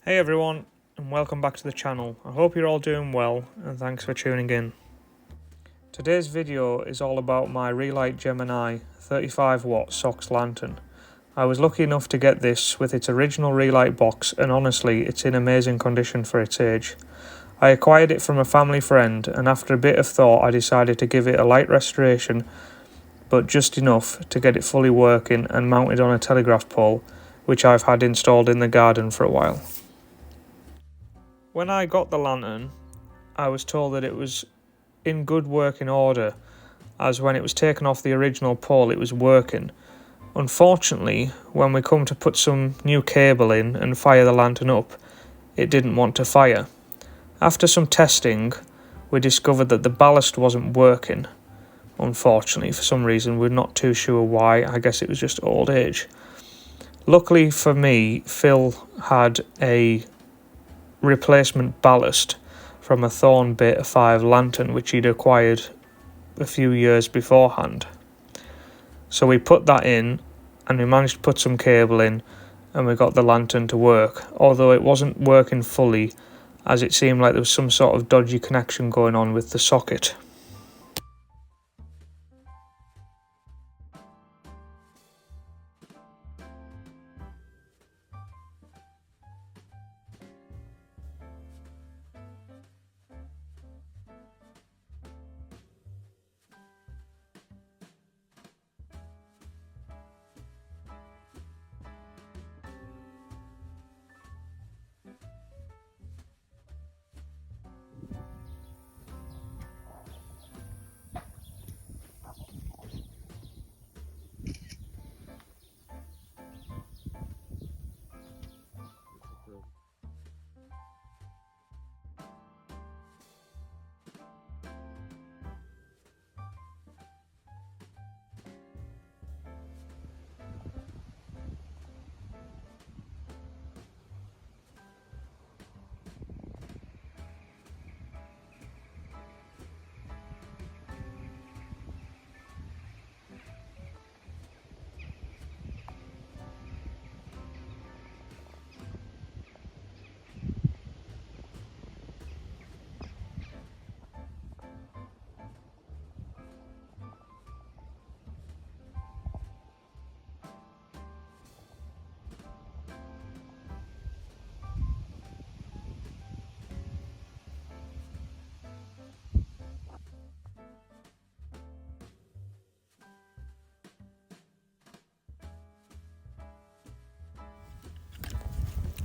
Hey everyone, and welcome back to the channel. I hope you're all doing well, and thanks for tuning in. Today's video is all about my Relite Gemini 35-watt SOX lantern. I was lucky enough to get this with its original Relite box, and honestly, it's in amazing condition for its age. I acquired it from a family friend, and after a bit of thought I decided to give it a light restoration, but just enough to get it fully working and mounted on a telegraph pole, which I've had installed in the garden for a while. When I got the lantern, I was told that it was in good working order, as when it was taken off the original pole it was working. Unfortunately, when we come to put some new cable in and fire the lantern up, it didn't want to fire. After some testing, we discovered that the ballast wasn't working. Unfortunately, for some reason, we're not too sure why. I guess it was just old age. Luckily for me, Phil had a replacement ballast from a Thorn Beta 5 lantern which he'd acquired a few years beforehand. So we put that in and we managed to put some cable in and we got the lantern to work, although it wasn't working fully as it seemed like there was some sort of dodgy connection going on with the socket.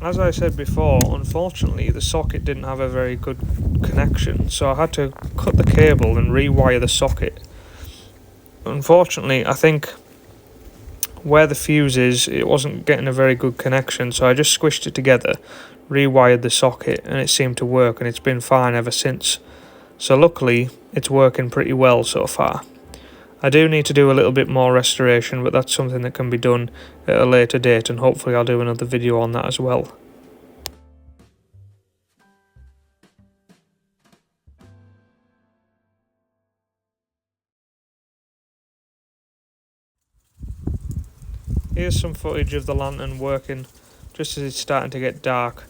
As I said before, unfortunately the socket didn't have a very good connection, so I had to cut the cable and rewire the socket. Unfortunately, I think where the fuse is, it wasn't getting a very good connection, so I just squished it together, rewired the socket, and it seemed to work, and it's been fine ever since. So luckily, it's working pretty well so far. I do need to do a little bit more restoration, but that's something that can be done at a later date, and hopefully I'll do another video on that as well. Here's some footage of the lantern working just as it's starting to get dark.